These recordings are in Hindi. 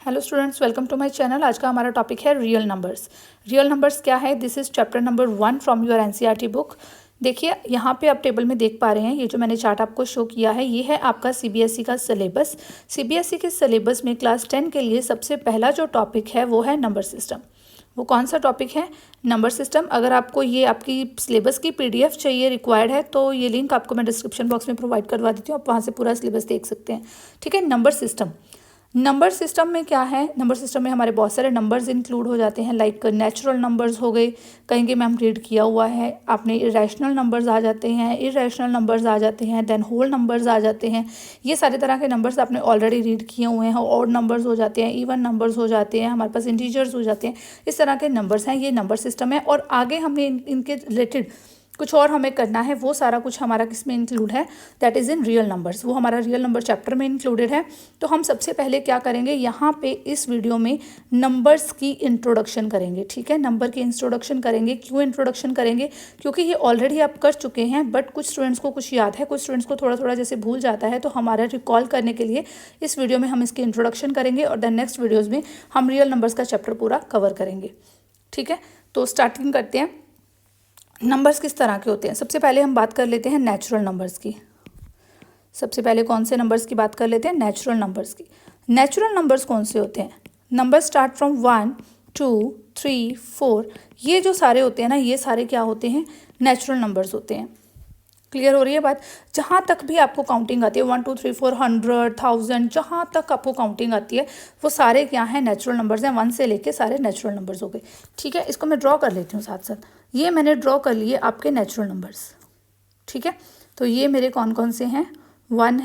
Hello students, welcome to my channel. आज का हमारा टॉपिक है रियल नंबर्स। रियल नंबर्स क्या है? This is chapter number 1 from your NCERT book. देखिए यहाँ पे आप टेबल में देख पा रहे हैं, ये जो मैंने चार्ट आपको शो किया है ये है आपका सीबीएसई का सिलेबस। सीबीएसई के सिलेबस में क्लास 10 के लिए सबसे पहला जो टॉपिक है वो है नंबर सिस्टम। वो कौन सा टॉपिक है? Number system. अगर आपको ये आपकी सिलेबस की पीडीएफ चाहिए, रिक्वायर्ड है, तो ये लिंक आपको मैं डिस्क्रिप्शन बॉक्स में प्रोवाइड करवा देती हूँ, आप वहाँ से पूरा सिलेबस देख सकते हैं। ठीक है। Number system. नंबर सिस्टम में क्या है? नंबर सिस्टम में हमारे बहुत सारे नंबर्स इंक्लूड हो जाते हैं, लाइक नेचुरल नंबर्स हो गए, कहेंगे मैम रीड किया हुआ है आपने। इरेशनल नंबर्स आ जाते हैं, इरेशनल नंबर्स आ जाते हैं, देन होल नंबर्स आ जाते हैं। ये सारे तरह के नंबर्स आपने ऑलरेडी रीड किए हुए हैं। ऑड नंबर्स हो जाते हैं, इवन नंबर्स हो जाते हैं, हमारे पास इंटीजर्स हो जाते हैं। इस तरह के नंबर्स हैं, ये नंबर सिस्टम है। और आगे हमने इनके रिलेटेड कुछ और हमें करना है, वो सारा कुछ हमारा किस में इंक्लूड है? That is in real numbers. वो हमारा रियल नंबर चैप्टर में इंक्लूडेड है। तो हम सबसे पहले क्या करेंगे, यहाँ पे इस वीडियो में नंबर्स की इंट्रोडक्शन करेंगे। ठीक है, नंबर की इंट्रोडक्शन करेंगे। क्यों इंट्रोडक्शन करेंगे? क्योंकि ये ऑलरेडी आप कर चुके हैं, बट कुछ स्टूडेंट्स को कुछ याद है, कुछ स्टूडेंट्स को थोड़ा थोड़ा जैसे भूल जाता है। तो हमारा रिकॉल करने के लिए इस वीडियो में हम इसकी इंट्रोडक्शन करेंगे और देन नेक्स्ट वीडियोज़ में हम रियल नंबर्स का चैप्टर पूरा कवर करेंगे। ठीक है, तो स्टार्टिंग करते हैं। नंबर्स किस तरह के होते हैं? सबसे पहले हम बात कर लेते हैं नेचुरल नंबर्स की। सबसे पहले कौन से नंबर्स की बात कर लेते हैं? नेचुरल नंबर्स की। नेचुरल नंबर्स कौन से होते हैं? Number start from 1 2 3 4। ये जो सारे होते हैं ना, ये सारे क्या होते हैं? नेचुरल नंबर्स होते हैं। क्लियर हो रही है बात? जहाँ तक भी आपको काउंटिंग आती है 1 2 3 4 100 1000, जहाँ तक आपको काउंटिंग आती है वो सारे क्या हैं? नेचुरल नंबर्स हैं। 1 से लेके सारे नेचुरल नंबर्स हो गए। ठीक है, इसको मैं ड्रॉ कर लेती हूँ साथ साथ। ये मैंने ड्रॉ कर लिए आपके नेचुरल नंबर्स। ठीक है, तो ये मेरे कौन कौन से हैं? 1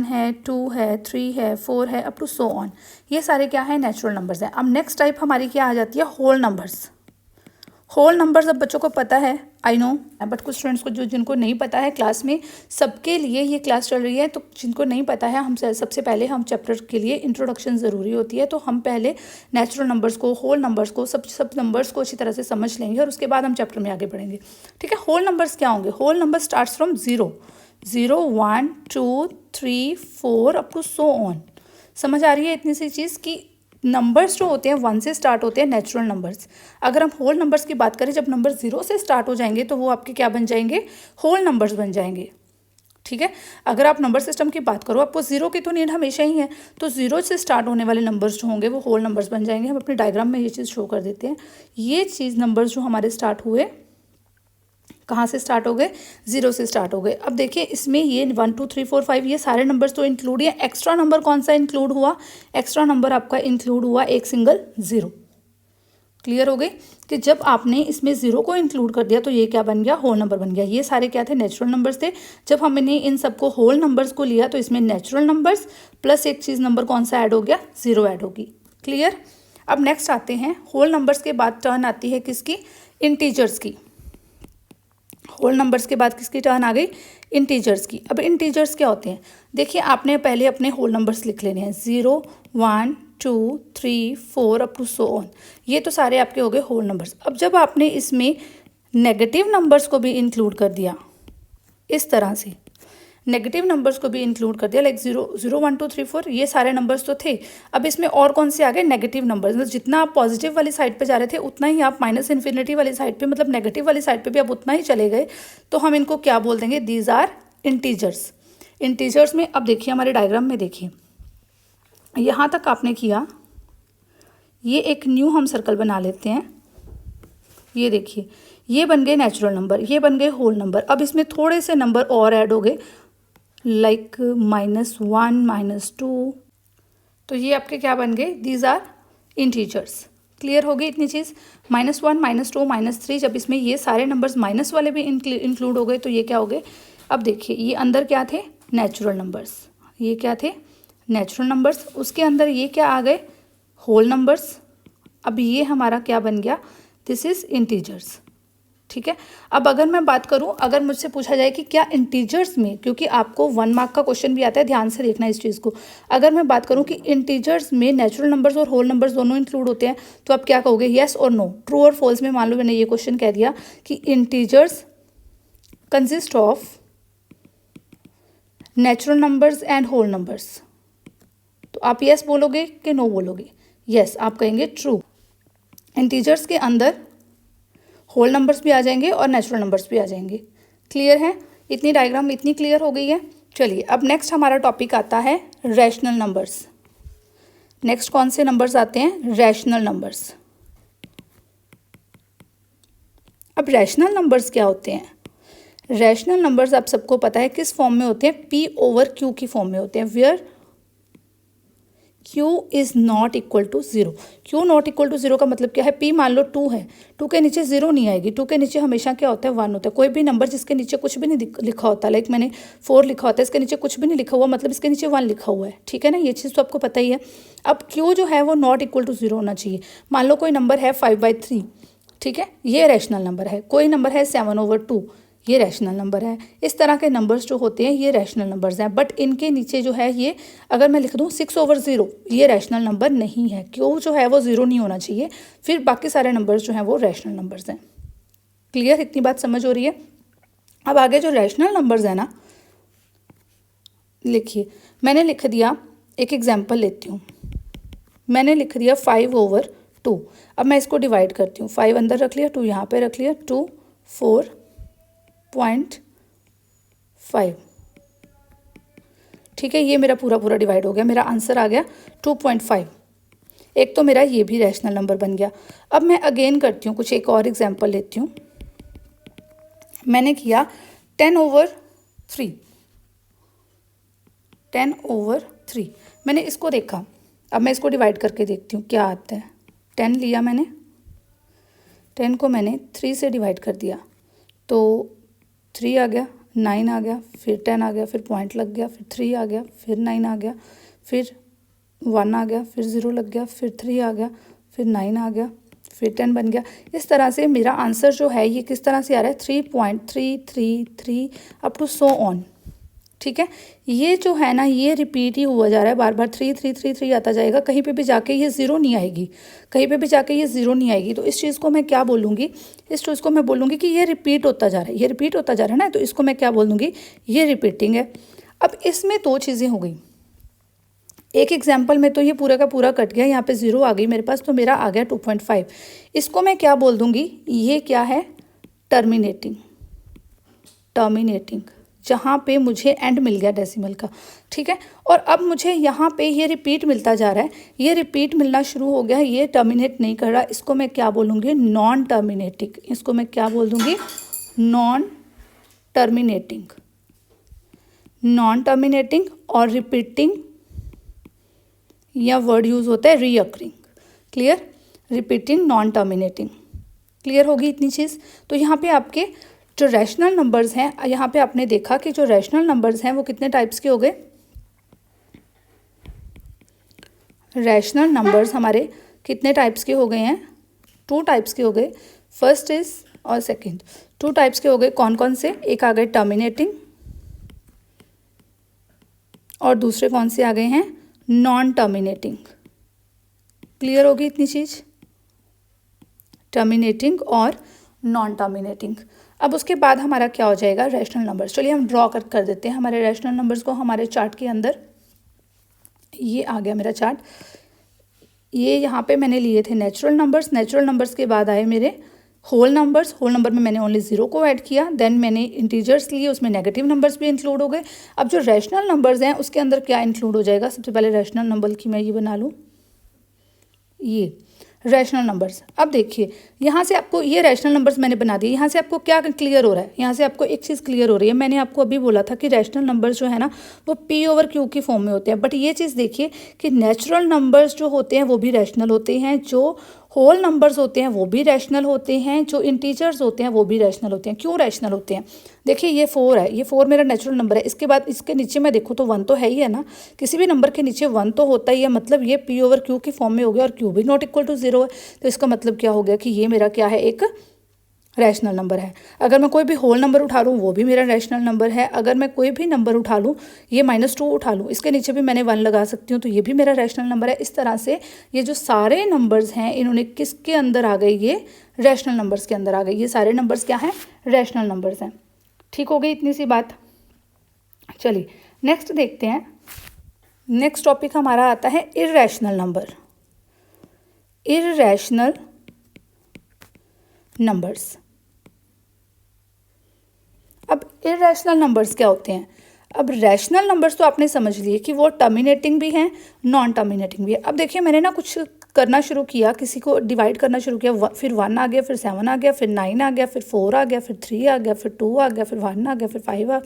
है, 2 है, 3 है, 4 है, अप टू सो ऑन। ये सारे क्या है? नेचुरल नंबर्स हैं। अब नेक्स्ट टाइप हमारी क्या आ जाती है? Whole numbers. होल नंबर्स अब बच्चों को पता है, आई नो, बट कुछ स्टूडेंट्स को जिनको नहीं पता है, क्लास में सबके लिए ये क्लास चल रही है, तो जिनको नहीं पता है, हम सबसे पहले हम चैप्टर के लिए इंट्रोडक्शन ज़रूरी होती है। तो हम पहले नेचुरल नंबर्स को, होल नंबर्स को, सब नंबर्स को अच्छी तरह से समझ लेंगे और उसके बाद हम चैप्टर में आगे बढ़ेंगे। ठीक है, होल नंबर्स क्या होंगे? Whole number starts from 0 0 1 2 3 4 up to so on. समझ आ रही है इतनी सी चीज़ कि नंबर्स जो होते हैं 1 से स्टार्ट होते हैं, नेचुरल नंबर्स। अगर हम होल नंबर्स की बात करें, जब नंबर 0 से स्टार्ट हो जाएंगे तो वो आपके क्या बन जाएंगे? होल नंबर्स बन जाएंगे। ठीक है, अगर आप नंबर सिस्टम की बात करो, आपको 0 की तो नीड हमेशा ही है, तो 0 से स्टार्ट होने वाले नंबर्स जो होंगे वो होल नंबर्स बन जाएंगे। हम अपने डायग्राम में ये चीज़ शो कर देते हैं। ये चीज़ नंबर्स जो हमारे स्टार्ट हुए, कहाँ से स्टार्ट हो गए? 0 से स्टार्ट हो गए। अब देखिए इसमें ये 1 2 3 4 5 ये सारे नंबर्स तो इंक्लूड है। एक्स्ट्रा नंबर कौन सा इंक्लूड हुआ? एक्स्ट्रा नंबर आपका इंक्लूड हुआ एक सिंगल 0। क्लियर हो गई कि जब आपने इसमें 0 को इंक्लूड कर दिया तो ये क्या बन गया? होल नंबर बन गया। ये सारे क्या थे? नेचुरल नंबर्स थे। जब हमने इन सबको होल नंबर्स को लिया तो इसमें नेचुरल नंबर्स प्लस एक चीज़ नंबर कौन सा ऐड हो गया? 0 ऐड होगी। क्लियर? अब नेक्स्ट आते हैं, होल नंबर्स के बाद टर्न आती है किसकी? इंटीजर्स की। होल नंबर्स के बाद किसकी टर्न आ गई? इंटीजर्स की। अब इंटीजर्स क्या होते हैं? देखिए आपने पहले अपने होल नंबर्स लिख लेने हैं, 0 1 2 3 4 अप टू सो ऑन। ये तो सारे आपके हो गए होल नंबर्स। अब जब आपने इसमें नेगेटिव नंबर्स को भी इंक्लूड कर दिया, इस तरह से नेगेटिव नंबर्स को भी इंक्लूड कर दिया, लाइक 0 0 1 2 3 4, ये सारे नंबर्स तो थे। अब इसमें और कौन से आ गए? Negative numbers. मतलब जितना आप पॉजिटिव वाली साइड पे जा रहे थे उतना ही आप माइनस इन्फिनिटी वाली साइड पे, मतलब नेगेटिव वाली साइड पे भी आप उतना ही चले गए। तो हम इनको क्या बोल देंगे? These are integers. इंटीजर्स में अब देखिए हमारे डायग्राम में देखिए, यहाँ तक आपने किया, ये एक न्यू हम सर्कल बना लेते हैं। ये देखिए ये बन गए नेचुरल नंबर, ये बन गए होल नंबर। अब इसमें थोड़े से नंबर और ऐड हो गए, लाइक -1 -2। तो ये आपके क्या बन गए? These are integers. क्लियर हो गई इतनी चीज़? -1 -2 -3, जब इसमें ये सारे नंबर्स माइनस वाले भी इंक्लूड हो गए तो ये क्या हो गए? अब देखिए ये अंदर क्या थे? Natural numbers. ये क्या थे? Natural numbers. उसके अंदर ये क्या आ गए? Whole numbers. अब ये हमारा क्या बन गया? This is integers. ठीक है, अब अगर मैं बात करूं, अगर मुझसे पूछा जाए कि क्या इंटीजर्स में, क्योंकि आपको 1 मार्क का क्वेश्चन भी आता है, ध्यान से देखना इस चीज़ को, अगर मैं बात करूं कि इंटीजर्स में नेचुरल नंबर्स और होल नंबर्स दोनों इंक्लूड होते हैं, तो आप क्या कहोगे? येस और नो, ट्रू और फॉल्स में। मान लो मैंने ये क्वेश्चन कह दिया कि integers consist of natural numbers and whole numbers, आप यस बोलोगे कि नो बोलोगे? यस, आप कहेंगे ट्रू। इंटीजर्स के अंदर होल नंबर्स भी आ जाएंगे और नेचुरल नंबर्स भी आ जाएंगे। क्लियर है? इतनी डायग्राम इतनी क्लियर हो गई है। चलिए अब नेक्स्ट हमारा टॉपिक आता है रैशनल नंबर्स। नेक्स्ट कौन से नंबर्स आते हैं? Rational numbers. अब रैशनल नंबर्स क्या होते हैं? रैशनल नंबर्स आप सबको पता है किस फॉर्म में होते हैं? P ओवर Q की फॉर्म में होते हैं, where Q is not equal to zero. Q not equal to zero का मतलब क्या है? P मान लो 2 है, 2 के नीचे ज़ीरो नहीं आएगी, 2 के नीचे हमेशा क्या होता है? 1 होता है। कोई भी नंबर जिसके नीचे कुछ भी नहीं लिखा होता, लाइक मैंने 4 लिखा होता है, इसके नीचे कुछ भी नहीं लिखा हुआ, मतलब इसके नीचे 1 लिखा हुआ है। ठीक है ना, ये चीज़ तो आपको पता ही है। अब Q जो है वो नॉट इक्वल टू ज़ीरो होना चाहिए। मान लो कोई नंबर है 5/3, ठीक है, ये रैशनल नंबर है। कोई नंबर है 7/2, ये रैशनल नंबर है। इस तरह के नंबर्स जो होते हैं ये रैशनल नंबर्स हैं, बट इनके नीचे जो है ये अगर मैं लिख दूँ 6/0, ये रैशनल नंबर नहीं है। क्यों जो है वो ज़ीरो नहीं होना चाहिए, फिर बाकी सारे नंबर्स जो हैं वो रैशनल नंबर्स हैं। क्लियर? इतनी बात समझ हो रही है? अब आगे जो रैशनल नंबर्स हैं ना, लिखिए, मैंने लिख दिया, एक एग्जाम्पल लेती हूँ, मैंने लिख दिया 5/2। अब मैं इसको डिवाइड करती हूँ, 5 अंदर रख लिया, 2 यहाँ पे रख लिया, 2 4.5। ठीक है, ये मेरा पूरा डिवाइड हो गया, मेरा आंसर आ गया 2.5। एक तो मेरा ये भी रैशनल नंबर बन गया। अब मैं अगेन करती हूँ, कुछ एक और एग्जांपल लेती हूँ। मैंने किया 10/3, 10/3। मैंने इसको देखा, अब मैं इसको डिवाइड करके देखती हूँ क्या आता है। 10 लिया मैंने, 10 को मैंने 3 से डिवाइड कर दिया तो 3 आ गया, 9 आ गया, फिर 10 आ गया, फिर पॉइंट लग गया, फिर 3 आ गया, फिर 9 आ गया, फिर 1 आ गया, फिर 0 लग गया, फिर 3 आ गया, फिर 9 आ गया, फिर 10 बन गया। इस तरह से मेरा आंसर जो है ये किस तरह से आ रहा है? 3.333 अप टू सो ऑन। ठीक है, ये जो है ना ये रिपीट ही हुआ जा रहा है, बार बार 3 आता जाएगा, कहीं पे भी जाके ये ज़ीरो नहीं आएगी, कहीं पे भी जाके ये ज़ीरो नहीं आएगी। तो इस चीज़ को मैं क्या बोलूँगी? इस चीज़ को मैं बोलूँगी कि ये रिपीट होता जा रहा है, ये रिपीट होता जा रहा है ना, तो इसको मैं क्या बोल दूँगी? ये रिपीटिंग है। अब इसमें 2 चीज़ें हो गई। एक एग्जाम्पल में तो ये पूरा का पूरा कट गया, यहाँ पे 0 आ गई मेरे पास, तो मेरा आ गया 2.5। इसको मैं क्या बोल दूँगी? ये क्या है? टर्मिनेटिंग, जहाँ पे मुझे एंड मिल गया डेसिमल का। ठीक है, और अब मुझे यहाँ पे ये रिपीट मिलता जा रहा है, ये रिपीट मिलना शुरू हो गया, ये टर्मिनेट नहीं कर रहा, इसको मैं क्या बोलूँगी? Non terminating. इसको मैं क्या बोल दूँगी? Non terminating. और रिपीटिंग या वर्ड यूज़ होता है recurring. Clear? Repeating, non terminating. Clear होगी इतनी चीज़? तो यहाँ पे आपके जो रैशनल नंबर्स हैं, यहाँ पे आपने देखा कि जो रैशनल नंबर्स हैं वो कितने टाइप्स के हो गए? रैशनल नंबर्स हमारे कितने टाइप्स के हो गए हैं? 2 टाइप्स के हो गए, फर्स्ट इज और सेकंड। 2 टाइप्स के हो गए, कौन कौन से? एक आ गए टर्मिनेटिंग और दूसरे कौन से आ गए हैं? Non terminating. क्लियर होगी इतनी चीज़? टर्मिनेटिंग और नॉन टर्मिनेटिंग। अब उसके बाद हमारा क्या हो जाएगा? Rational numbers. चलिए हम ड्रॉ कर देते हैं हमारे रैशनल नंबर्स को हमारे चार्ट के अंदर। ये आ गया मेरा चार्ट। ये यहाँ पे मैंने लिए थे नेचुरल नंबर्स के बाद आए मेरे होल नंबर में मैंने ओनली 0 को ऐड किया। देन मैंने इंटीजर्स लिए, उसमें नेगेटिव नंबर्स भी इंक्लूड हो गए। अब जो रैशनल नंबर्स हैं उसके अंदर क्या इंक्लूड हो जाएगा? सबसे पहले रैशनल नंबर की मैं ये बना लूँ, ये रैशनल नंबर्स। अब देखिए यहाँ से आपको ये रैशनल नंबर्स मैंने बना दिए, यहाँ से आपको क्या क्लियर हो रहा है? यहाँ से आपको एक चीज़ क्लियर हो रही है, मैंने आपको अभी बोला था कि रैशनल नंबर्स जो है ना वो P/Q की फॉर्म में होते हैं। बट ये चीज़ देखिए कि नेचुरल नंबर्स जो होते हैं वो भी रैशनल होते हैं, जो होल नंबर्स होते हैं वो भी रैशनल होते हैं, जो इंटीजर्स होते हैं वो भी रैशनल होते हैं। क्यों रैशनल होते हैं? देखिए ये 4 है, ये 4 मेरा नेचुरल नंबर है। इसके बाद इसके नीचे मैं देखूँ तो 1 तो है ही है ना, किसी भी नंबर के नीचे 1 तो होता ही है, मतलब ये P/Q की फॉर्म में हो गया और Q भी नॉट इक्वल टू 0 है। तो इसका मतलब क्या हो गया कि ये मेरा क्या है? एक रैशनल नंबर है। अगर मैं कोई भी होल नंबर उठा लूँ वो भी मेरा रैशनल नंबर है। अगर मैं कोई भी नंबर उठा लूँ, ये -2 उठा लूँ, इसके नीचे भी मैंने 1 लगा सकती हूँ, तो ये भी मेरा रैशनल नंबर है। इस तरह से ये जो सारे नंबर्स हैं इन्होंने किसके अंदर आ गए? ये रैशनल नंबर्स के अंदर आ गए। ये सारे नंबर्स क्या हैं? रैशनल नंबर्स हैं। ठीक हो गई इतनी सी बात? चलिए नेक्स्ट देखते हैं। नेक्स्ट टॉपिक हमारा आता है इर्रेशनल नंबर। Irrational numbers. अब इर्रेशनल नंबर्स क्या होते हैं? अब रैशनल नंबर्स तो आपने समझ लिए कि वो टर्मिनेटिंग भी हैं, नॉन टर्मिनेटिंग भी है। अब देखिए मैंने ना कुछ करना शुरू किया, किसी को डिवाइड करना शुरू किया, फिर 1 आ गया, फिर 7 आ गया, फिर 9 आ गया, फिर 4 आ गया, फिर 3 आ गया, फिर 2 आ गया, फिर 1 आ गया, फिर 5 आ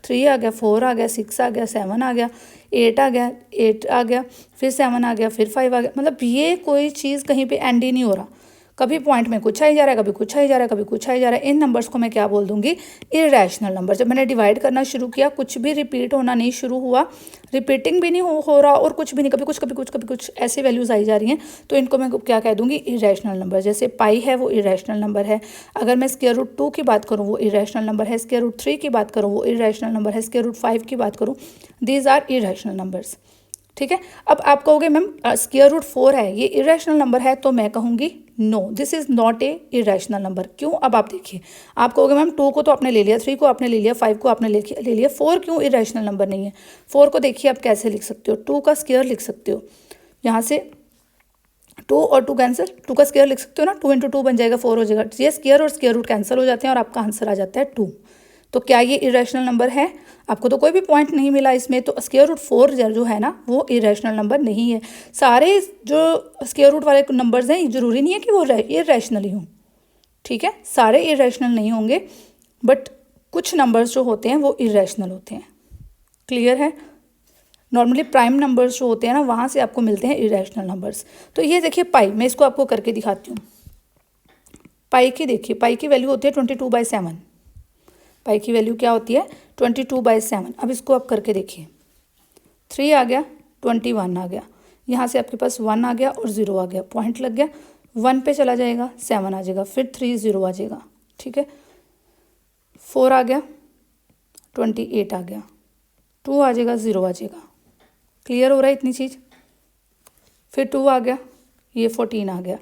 3 आ गया, 4 आ गया, 6 आ गया, 7 आ गया, 8 आ गया, 8 आ गया, फिर 7 आ गया, फिर 5 आ गया। मतलब ये कोई चीज़ कहीं पे एंड ही नहीं हो रहा। कभी पॉइंट में कुछ आई जा रहा है, कभी कुछ आई जा रहा है, कभी कुछ आई जा रहा है। इन नंबर्स को मैं क्या बोल दूंगी? Irrational number. जब मैंने डिवाइड करना शुरू किया कुछ भी रिपीट होना नहीं शुरू हुआ, रिपीटिंग भी नहीं हो रहा और कुछ भी नहीं, कभी कुछ कभी कुछ कभी कुछ ऐसी वैल्यूज आई जा रही हैं, तो इनको मैं क्या कह दूंगी? Irrational number. जैसे पाई है वो इर्रेशनल नंबर है। अगर मैं स्क्वायर रूट 2 की बात करूँ वो इर्रेशनल नंबर है। स्क्वायर रूट 3 की बात करूँ वो इर्रेशनल नंबर है। स्क्वायर रूट 5 की बात करूँ, दीज आर इर्रेशनल नंबर्स। ठीक है। अब आप कहोगे मैम स्क्वायर रूट 4 है, ये इरेशनल नंबर है, तो मैं कहूँगी no, this is not a irrational number. क्यों? अब आप देखिए, आप कहोगे मैम 2 को तो आपने ले लिया, 3 को आपने ले लिया, 5 को आपने ले लिया, 4 क्यों इरेशनल नंबर नहीं है? 4 को देखिए आप कैसे लिख सकते हो, 2 का स्क्वायर लिख सकते हो, यहाँ से 2 और 2 कैंसिल, 2 का स्क्वायर लिख सकते हो ना, 2 इंटू 2 बन जाएगा 4 हो जाएगा। ये स्क्वायर और स्क्वायर रूट कैंसिल हो जाते हैं और आपका आंसर आ जाता है 2। तो क्या ये इरेशनल नंबर है? आपको तो कोई भी पॉइंट नहीं मिला इसमें, तो स्क्वायर रूट 4 जो है ना वो इरेशनल नंबर नहीं है। सारे जो स्क्वायर रूट वाले नंबर्स हैं जरूरी नहीं है कि वो इरेशनल ही हों। ठीक है, सारे इरेशनल नहीं होंगे, बट कुछ नंबर्स जो होते हैं वो इरेशनल होते हैं। क्लियर है? नॉर्मली प्राइम नंबर्स जो होते हैं ना वहाँ से आपको मिलते हैं इरेशनल नंबर्स। तो ये देखिए पाई, मैं इसको आपको करके दिखाती हूँ। पाई की देखिए, पाई की वैल्यू होती है 22/7। पाई की वैल्यू क्या होती है? 22/7। अब इसको आप करके देखिए, 3 आ गया, 21 आ गया, यहाँ से आपके पास 1 आ गया और 0 आ गया, पॉइंट लग गया, 1 पे चला जाएगा, 7 आ जाएगा, फिर 3 0 आ जाएगा। ठीक है, 4 आ गया, 28 आ गया, 2 आ जाएगा, 0 आ जाएगा। क्लियर हो रहा है इतनी चीज़? फिर 2 आ गया, ये 14 आ गया,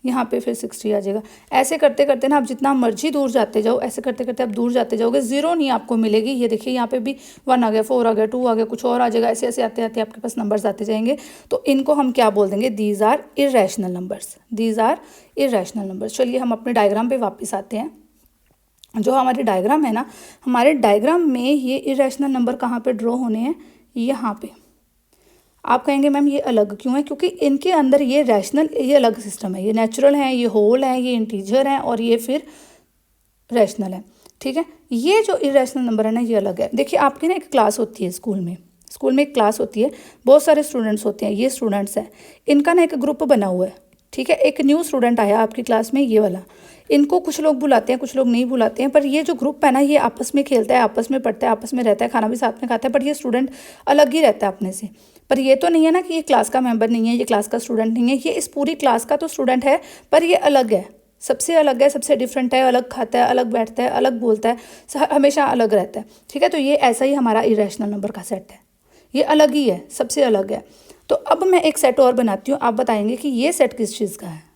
यहाँ पे फिर 60 आ जाएगा। ऐसे करते करते ना आप जितना मर्जी दूर जाते जाओ, ऐसे करते करते आप दूर जाते जाओगे, 0 नहीं आपको मिलेगी। ये देखिए यहाँ पे भी 1 आ गया, 4 आ गया, 2 आ गया, कुछ और आ जाएगा, ऐसे ऐसे आते आते आपके पास नंबर्स आते जाएंगे। तो इनको हम क्या बोल देंगे? These are irrational numbers. These are irrational numbers. चलिए हम अपने डायग्राम पे वापस आते हैं। जो हमारे डायग्राम है ना, हमारे डायग्राम में ये इरेशनल नंबर कहाँ पे ड्रॉ होने हैं? यहाँ पे। आप कहेंगे मैम ये अलग क्यों है? क्योंकि इनके अंदर ये रैशनल, ये अलग सिस्टम है, ये नेचुरल है, ये होल है, ये इंटीजर है और ये फिर रैशनल है। ठीक है, ये जो इरेशनल नंबर है ना ये अलग है। देखिए आपकी ना एक क्लास होती है स्कूल में एक क्लास होती है, बहुत सारे स्टूडेंट्स होते हैं, ये स्टूडेंट्स हैं, इनका ना एक ग्रुप बना हुआ है। ठीक है, एक न्यू स्टूडेंट आया आपकी क्लास में, ये वाला। इनको कुछ लोग बुलाते हैं, कुछ लोग नहीं बुलाते हैं, पर ये जो ग्रुप है ना ये आपस में खेलता है, आपस में पढ़ता है, आपस में रहता है, खाना भी साथ में खाता है, बट ये स्टूडेंट अलग ही रहता है अपने से। पर ये तो नहीं है ना कि ये क्लास का मेंबर नहीं है, ये क्लास का स्टूडेंट नहीं है, ये इस पूरी क्लास का तो स्टूडेंट है, पर ये अलग है, सबसे अलग है, सबसे डिफरेंट है, अलग खाता है, अलग बैठता है, अलग बोलता है, हमेशा अलग रहता है। ठीक है, तो ये ऐसा ही हमारा इरेशनल नंबर का सेट है, ये अलग ही है, सबसे अलग है। तो अब मैं एक सेट और बनाती हूँ, आप बताएंगे कि ये सेट किस चीज़ का है।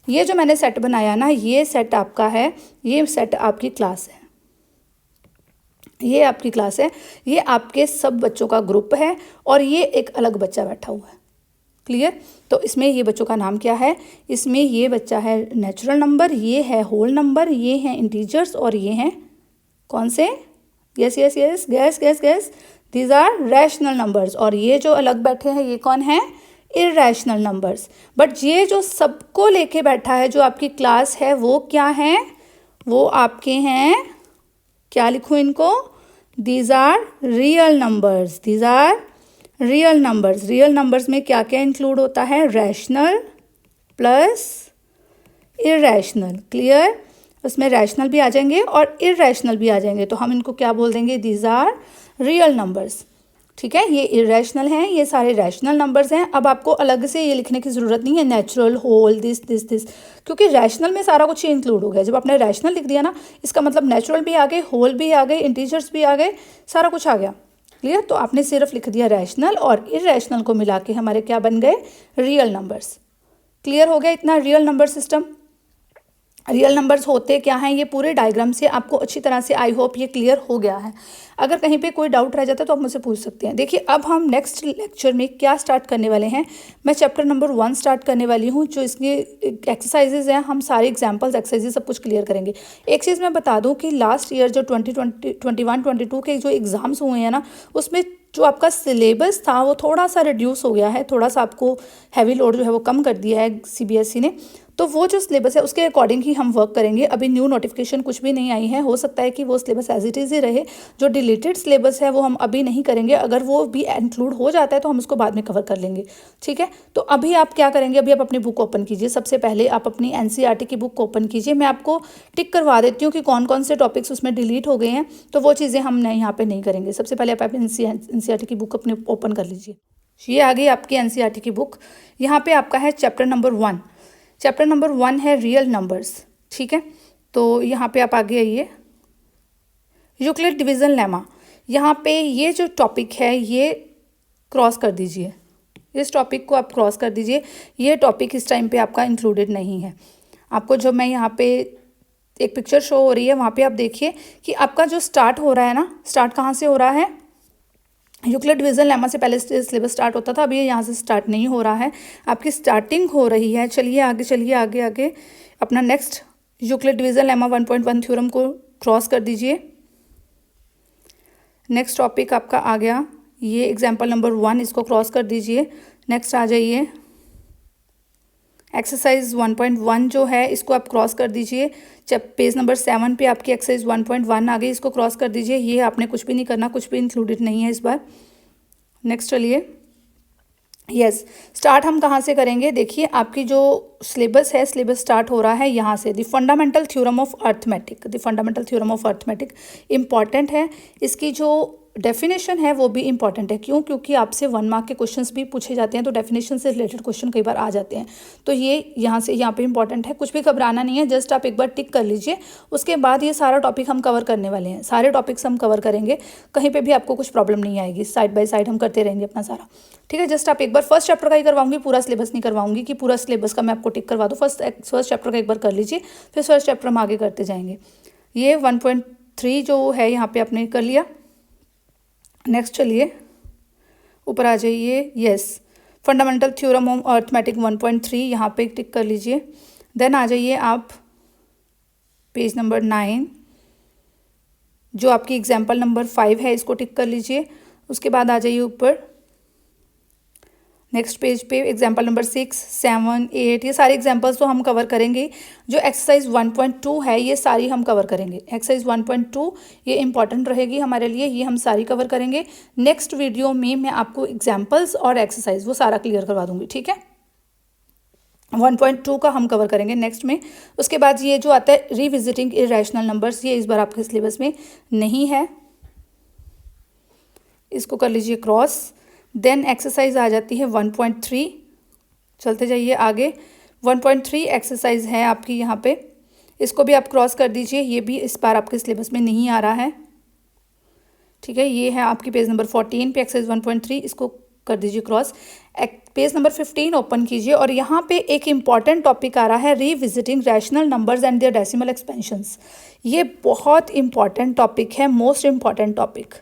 ये जो मैंने सेट बनाया ना, ये सेट आपका है, ये सेट आपकी क्लास है, ये आपकी क्लास है, ये आपके सब बच्चों का ग्रुप है और ये एक अलग बच्चा बैठा हुआ है। क्लियर? तो इसमें ये बच्चों का नाम क्या है? इसमें ये बच्चा है नेचुरल नंबर, ये है होल नंबर, ये हैं इंटीजर्स और ये हैं कौन से? Yes yes yes, guess guess guess, these are rational numbers. और ये जो अलग बैठे हैं ये कौन है? Irrational numbers. बट ये जो सबको लेके बैठा है, जो आपकी क्लास है, वो क्या है? वो आपके हैं, क्या लिखूं इनको? These are real numbers. These are real numbers. Real numbers में क्या क्या इंक्लूड होता है? Rational plus irrational. क्लियर? उसमें रैशनल भी आ जाएंगे और इरेशनल भी आ जाएंगे, तो हम इनको क्या बोल देंगे? These are real numbers. ठीक है, ये इरेशनल हैं, ये सारे रैशनल नंबर्स हैं। अब आपको अलग से ये लिखने की ज़रूरत नहीं है natural, whole, this this this, क्योंकि रैशनल में सारा कुछ इंक्लूड हो गया। जब आपने रैशनल लिख दिया ना, इसका मतलब नेचुरल भी आ गए, होल भी आ गए, इंटीजर्स भी आ गए, सारा कुछ आ गया। क्लियर? तो आपने सिर्फ लिख दिया रैशनल और इरेशनल को मिला के हमारे क्या बन गए? Real numbers. क्लियर हो गया इतना real number system? Real numbers होते क्या हैं, ये पूरे डायग्राम से आपको अच्छी तरह से आई होप ये क्लियर हो गया है। अगर कहीं पे कोई डाउट रह जाता है तो आप मुझसे पूछ सकते हैं। देखिए अब हम नेक्स्ट लेक्चर में क्या स्टार्ट करने वाले हैं, मैं चैप्टर नंबर 1 स्टार्ट करने वाली हूँ। जो इसके एक्सरसाइजेज हैं, हम सारे एग्जाम्पल्स एक्सरसाइजेज सब कुछ क्लियर करेंगे। एक चीज़ मैं बता दूँ कि लास्ट ईयर जो 2021-22 के जो एग्ज़ाम्स हुए हैं ना, उसमें जो आपका सिलेबस था वो थोड़ा सा रिड्यूस हो गया है, थोड़ा सा आपको हैवी लोड जो है वो कम कर दिया है CBSE ने। तो वो जो सिलेबस है उसके अकॉर्डिंग ही हम वर्क करेंगे। अभी न्यू नोटिफिकेशन कुछ भी नहीं आई है, हो सकता है कि वो सिलेबस एज इट इज़ ही रहे। जो डिलीटेड सिलेबस है वो हम अभी नहीं करेंगे, अगर वो भी इंक्लूड हो जाता है तो हम उसको बाद में कवर कर लेंगे, ठीक है। तो अभी आप क्या करेंगे, अभी आप अपनी बुक ओपन कीजिए। सबसे पहले आप अपनी NCERT की बुक ओपन कीजिए। मैं आपको टिक करवा देती हूँ कि कौन कौन से टॉपिक्स उसमें डिलीट हो गए हैं, तो वो चीज़ें हम नहीं यहाँ पे नहीं करेंगे। सबसे पहले आप NCERT की बुक अपने ओपन कर लीजिए। ये आ गई आपकी NCERT की बुक। यहाँ पे आपका है चैप्टर नंबर 1। चैप्टर नंबर 1 है रियल नंबर्स, ठीक है। तो यहाँ पे आप आगे आइए, यूक्लिड डिवीज़न लेमा। यहाँ पे ये जो टॉपिक है ये क्रॉस कर दीजिए, इस टॉपिक को आप क्रॉस कर दीजिए। ये टॉपिक इस टाइम पे आपका इंक्लूडेड नहीं है। आपको जो मैं यहाँ पे एक पिक्चर शो हो रही है वहाँ पे आप देखिए कि आपका जो स्टार्ट हो रहा है ना, स्टार्ट कहाँ से हो रहा है, यूक्लिड डिवीज़न लेमा से पहले सिलेबस स्टार्ट होता था, अभी ये यहाँ से स्टार्ट नहीं हो रहा है, आपकी स्टार्टिंग हो रही है। चलिए आगे, चलिए आगे आगे अपना next Euclid division lemma 1.1 theorem को क्रॉस कर दीजिए। नेक्स्ट टॉपिक आपका आ गया ये एग्जाम्पल नंबर 1, इसको क्रॉस कर दीजिए। नेक्स्ट आ जाइए एक्सरसाइज 1.1 जो है इसको आप क्रॉस कर दीजिए। जब पेज नंबर 7 पे आपकी एक्सरसाइज 1.1 आ गई, इसको क्रॉस कर दीजिए। ये आपने कुछ भी नहीं करना, कुछ भी इंक्लूडेड नहीं है इस बार। नेक्स्ट चलिए, यस स्टार्ट हम कहाँ से करेंगे, देखिए आपकी जो सिलेबस है, सिलेबस स्टार्ट हो रहा है यहाँ से, the fundamental theorem of arithmetic. The fundamental theorem of arithmetic important है, इसकी जो डेफिनेशन है वो भी इंपॉर्टेंट है। क्यों? क्योंकि आपसे 1 मार्क के क्वेश्चंस भी पूछे जाते हैं, तो डेफिनेशन से रिलेटेड क्वेश्चन कई बार आ जाते हैं। तो ये यहाँ पे इंपॉर्टेंट है, कुछ भी घबराना नहीं है, जस्ट आप एक बार टिक कर लीजिए। उसके बाद ये सारा टॉपिक हम कवर करने वाले हैं, सारे टॉपिक्स हम कवर करेंगे, कहीं पर भी आपको कुछ प्रॉब्लम नहीं आएगी। साइड बाय साइड हम करते रहेंगे अपना सारा, ठीक है। जस्ट आप एक बार फर्स्ट चैप्टर का ही करवाऊंगी, पूरा सिलेबस नहीं करवाऊंगी कि पूरा सिलेबस का मैं आपको टिक करवा दूँ। फर्स्ट चैप्टर का एक बार कर लीजिए, फिर फर्स्ट चैप्टर हम आगे करते जाएंगे। ये 1.3 जो है यहाँ पे आपने कर लिया। नेक्स्ट चलिए ऊपर आ जाइए, yes fundamental theorem of arithmetic 1.3 यहाँ पे टिक कर लीजिए। देन आ जाइए आप पेज नंबर 9, जो आपकी एग्जाम्पल नंबर 5 है, इसको टिक कर लीजिए। उसके बाद आ जाइए ऊपर नेक्स्ट पेज पे एग्जाम्पल नंबर 6, 7, 8, ये सारे एग्जाम्पल्स तो हम कवर करेंगे। जो एक्सरसाइज 1.2 है ये सारी हम कवर करेंगे। एक्सरसाइज 1.2 ये इंपॉर्टेंट रहेगी हमारे लिए, ये हम सारी कवर करेंगे। नेक्स्ट वीडियो में मैं आपको एग्जाम्पल्स और एक्सरसाइज वो सारा क्लियर करवा दूंगी, ठीक है। 1.2 का हम कवर करेंगे नेक्स्ट में। उसके बाद ये जो आता है रिविजिटिंग इरेशनल नंबर्स, ये इस बार आपके सिलेबस में नहीं है, इसको कर लीजिए क्रॉस। देन एक्सरसाइज आ जाती है 1.3, चलते जाइए आगे। 1.3 एक्सरसाइज है आपकी यहाँ पे, इसको भी आप क्रॉस कर दीजिए। ये भी इस बार आपके सिलेबस में नहीं आ रहा है, ठीक है। ये है आपकी पेज नंबर 14 पे एक्सरसाइज 1.3, इसको कर दीजिए क्रॉस। पेज नंबर 15 ओपन कीजिए और यहाँ पे एक इम्पॉर्टेंट टॉपिक आ रहा है, revisiting rational numbers and their decimal expansions. ये बहुत इंपॉर्टेंट टॉपिक है, मोस्ट इम्पॉर्टेंट टॉपिक।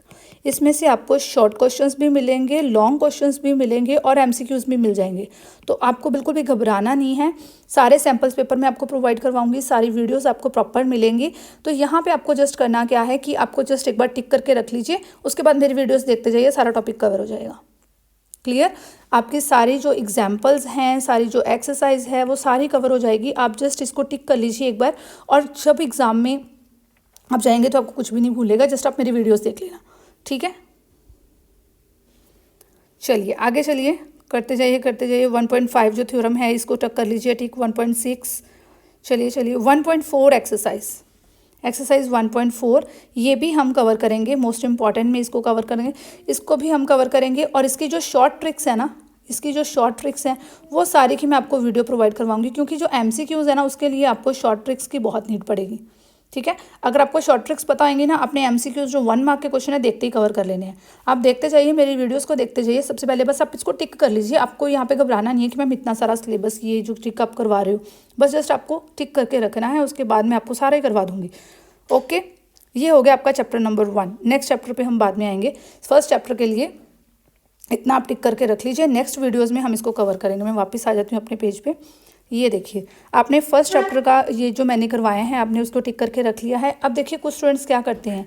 इसमें से आपको शॉर्ट क्वेश्चंस भी मिलेंगे, लॉन्ग क्वेश्चंस भी मिलेंगे और MCQs भी मिल जाएंगे। तो आपको बिल्कुल भी घबराना नहीं है, सारे सैम्पल्स पेपर मैं आपको प्रोवाइड करवाऊंगी, सारी वीडियोस आपको प्रॉपर मिलेंगी। तो यहाँ पे आपको जस्ट करना क्या है कि आपको जस्ट एक बार टिक करके रख लीजिए, उसके बाद मेरी वीडियोस देखते जाइए, सारा टॉपिक कवर हो जाएगा। क्लियर? आपकी सारी जो एग्जाम्पल्स हैं, सारी जो एक्सरसाइज है वो सारी कवर हो जाएगी। आप जस्ट इसको टिक कर लीजिए एक बार, और जब एग्ज़ाम में आप जाएंगे तो आपको कुछ भी नहीं भूलेगा, जस्ट आप मेरी वीडियोस देख लेना, ठीक है। चलिए आगे चलिए, करते जाइए करते जाइए। 1.5 जो थ्योरम है इसको टक कर लीजिए, ठीक। 1.6 चलिए 1.4 एक्सरसाइज 1.4 ये भी हम कवर करेंगे, मोस्ट इंपॉर्टेंट में इसको कवर करेंगे, इसको भी हम कवर करेंगे। और इसकी जो शॉर्ट ट्रिक्स है ना, इसकी जो शॉर्ट ट्रिक्स हैं वो सारी की मैं आपको वीडियो प्रोवाइड करवाऊंगी, क्योंकि जो MCQs है ना उसके लिए आपको शॉर्ट ट्रिक्स की बहुत नीड पड़ेगी, ठीक है। अगर आपको शॉर्ट ट्रिक्स पता होंगी ना, अपने MCQs जो 1 मार्क के क्वेश्चन है देखते ही कवर कर लेने हैं। आप देखते जाइए, मेरी वीडियोस को देखते जाइए। सबसे पहले बस आप इसको टिक कर लीजिए। आपको यहाँ पे घबराना नहीं है कि मैम इतना सारा सिलेबस ये जो टिक आप करवा रहे हो, बस जस्ट आपको टिक करके रखना है, उसके बाद मैं आपको सारा ही करवा दूँगी। ओके, ये हो गया आपका चैप्टर नंबर 1। नेक्स्ट चैप्टर पर हम बाद में आएंगे। फर्स्ट चैप्टर के लिए इतना आप टिक करके रख लीजिए, नेक्स्ट वीडियोज़ में हम इसको कवर करेंगे। मैं वापस आ जाती हूँ अपने पेज पे। ये देखिए, आपने फर्स्ट चैप्टर का ये जो मैंने करवाए हैं, आपने उसको टिक करके रख लिया है। अब देखिए कुछ स्टूडेंट्स क्या करते हैं,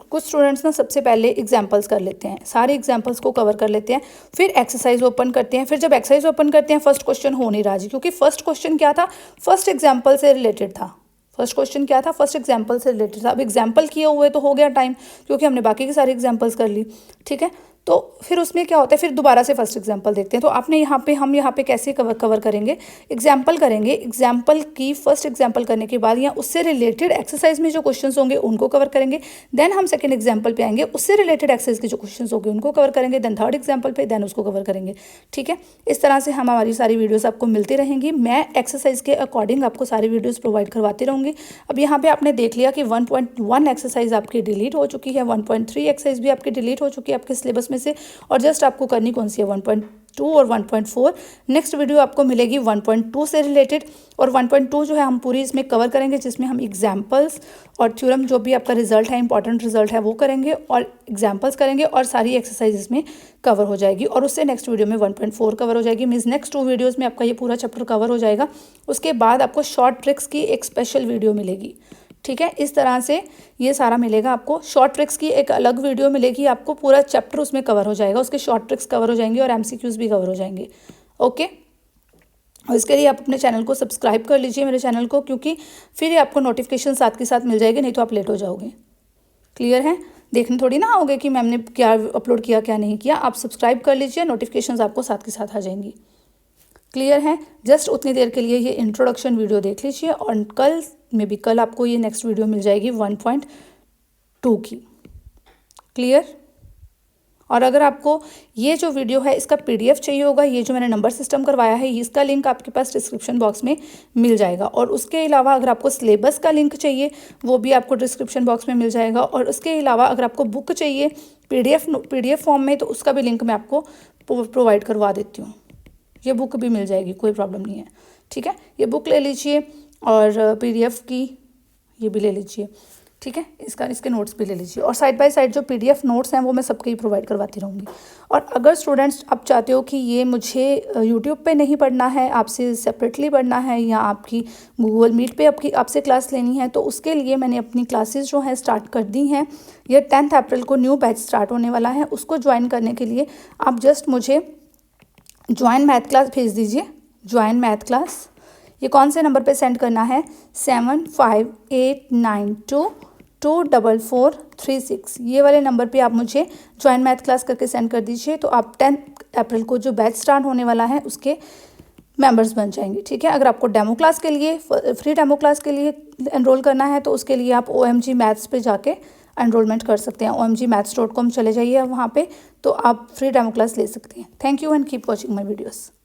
कुछ स्टूडेंट्स ना सबसे पहले एग्जांपल्स कर लेते हैं, सारे एग्जांपल्स को कवर कर लेते हैं, फिर एक्सरसाइज ओपन करते हैं। फिर जब एक्सरसाइज ओपन करते हैं, फर्स्ट क्वेश्चन हो नहीं रहा जी, क्योंकि फर्स्ट क्वेश्चन क्या था, फर्स्ट एग्जाम्पल से रिलेटेड था। फर्स्ट क्वेश्चन क्या था, फर्स्ट एग्जाम्पल से रिलेटेड था। अब एग्जाम्पल किए हुए तो हो गया टाइम, क्योंकि हमने बाकी की सारी एग्जाम्पल्स कर ली। ठीक है, तो फिर उसमें क्या होता है, फिर दोबारा से फर्स्ट एग्जाम्पल देखते हैं। तो आपने हम यहाँ पे कैसे कवर करेंगे, एग्जाम्पल करेंगे। एग्जाम्पल की फर्स्ट एग्जाम्पल करने के बाद या उससे रिलेटेड एक्सरसाइज में जो क्वेश्चंस होंगे उनको कवर करेंगे। देन हम सेकंड एग्जाम्पल पे आएंगे, उससे रिलेटेड एक्सरसाइज के जो क्वेश्चंस होंगे उनको कवर करेंगे। देन थर्ड एग्जाम्पल पे, देन उसको कवर करेंगे। ठीक है, इस तरह से हमारी सारी वीडियोस आपको मिलती रहेंगी। मैं एक्सरसाइज के अकॉर्डिंग आपको सारी वीडियोज़ प्रोवाइड करवाती रहूँगी। अब यहाँ पे आपने देख लिया कि 1.1 एक्सरसाइज आपकी डिलीट हो चुकी है, 1.3 एक्सरसाइज भी आपकी डिलीट हो चुकी है आपके सिलेबस में से, और जस्ट आपको करनी कौन सी है, 1.2 और 1.4। नेक्स्ट वीडियो आपको मिलेगी 1.2 से रिलेटेड, और 1.2 जो है हम पूरी इसमें कवर करेंगे, जिसमें हम एग्जाम्पल्स और थ्योरम जो भी आपका रिजल्ट है, इंपॉर्टेंट रिजल्ट है वो करेंगे, और एग्जाम्पल्स करेंगे, और सारी एक्सरसाइज इसमें कवर हो जाएगी। और उससे नेक्स्ट वीडियो में 1.4 कवर हो जाएगी। मीन्स नेक्स्ट 2 वीडियोज़ में आपका ये पूरा चैप्टर कवर हो जाएगा। उसके बाद आपको शॉर्ट ट्रिक्स की एक स्पेशल वीडियो मिलेगी। ठीक है, इस तरह से ये सारा मिलेगा आपको। शॉर्ट ट्रिक्स की एक अलग वीडियो मिलेगी आपको, पूरा चैप्टर उसमें कवर हो जाएगा, उसके शॉर्ट ट्रिक्स कवर हो जाएंगे और MCQs भी कवर हो जाएंगे। ओके, और इसके लिए आप अपने चैनल को सब्सक्राइब कर लीजिए, मेरे चैनल को, क्योंकि फिर आपको नोटिफिकेशन साथ के साथ मिल जाएगी, नहीं तो आप लेट हो जाओगे। क्लियर है, देखने थोड़ी ना आओगे कि मैम ने क्या अपलोड किया क्या नहीं किया। आप सब्सक्राइब कर लीजिए, नोटिफिकेशन आपको साथ के साथ आ जाएंगी। क्लियर है, जस्ट उतनी देर के लिए ये इंट्रोडक्शन वीडियो देख लीजिए, और कल आपको ये नेक्स्ट वीडियो मिल जाएगी 1.2 की। क्लियर, और अगर आपको ये जो वीडियो है इसका PDF चाहिए होगा, ये जो मैंने नंबर सिस्टम करवाया है, इसका लिंक आपके पास डिस्क्रिप्शन बॉक्स में मिल जाएगा। और उसके अलावा अगर आपको सिलेबस का लिंक चाहिए, वो भी आपको डिस्क्रिप्शन बॉक्स में मिल जाएगा। और उसके अलावा अगर आपको बुक चाहिए PDF फॉर्म में, तो उसका भी लिंक मैं आपको प्रोवाइड करवा देती हूँ। ये बुक भी मिल जाएगी, कोई प्रॉब्लम नहीं है। ठीक है, ये बुक ले लीजिए, और PDF की ये भी ले लीजिए। ठीक है, इसके नोट्स भी ले लीजिए, और साइड बाय साइड जो PDF नोट्स हैं वो मैं सबके ही प्रोवाइड करवाती रहूँगी। और अगर स्टूडेंट्स आप चाहते हो कि ये मुझे YouTube पे नहीं पढ़ना है, आपसे सेपरेटली पढ़ना है, या आपकी Google Meet पे आपसे क्लास लेनी है, तो उसके लिए मैंने अपनी क्लासेस जो हैं स्टार्ट कर दी हैं। ये 10 अप्रैल को न्यू बैच स्टार्ट होने वाला है। उसको ज्वाइन करने के लिए आप जस्ट मुझे ज्वाइन मैथ क्लास भेज दीजिए। ज्वाइन मैथ क्लास ये कौन से नंबर पे सेंड करना है, 7589224436, ये वाले नंबर पे आप मुझे ज्वाइन मैथ क्लास करके सेंड कर दीजिए। तो आप 10 अप्रैल को जो बैच स्टार्ट होने वाला है उसके मेंबर्स बन जाएंगे। ठीक है, अगर आपको डेमो क्लास के लिए, फ्री डेमो क्लास के लिए एनरोल करना है, तो उसके लिए आप OMG मैथ्स पे जाके एनरोलमेंट कर सकते हैं। omgmaths.com चले जाइए, वहाँ पे तो आप फ्री डेमो क्लास ले सकते हैं। Thank you and keep watching my videos.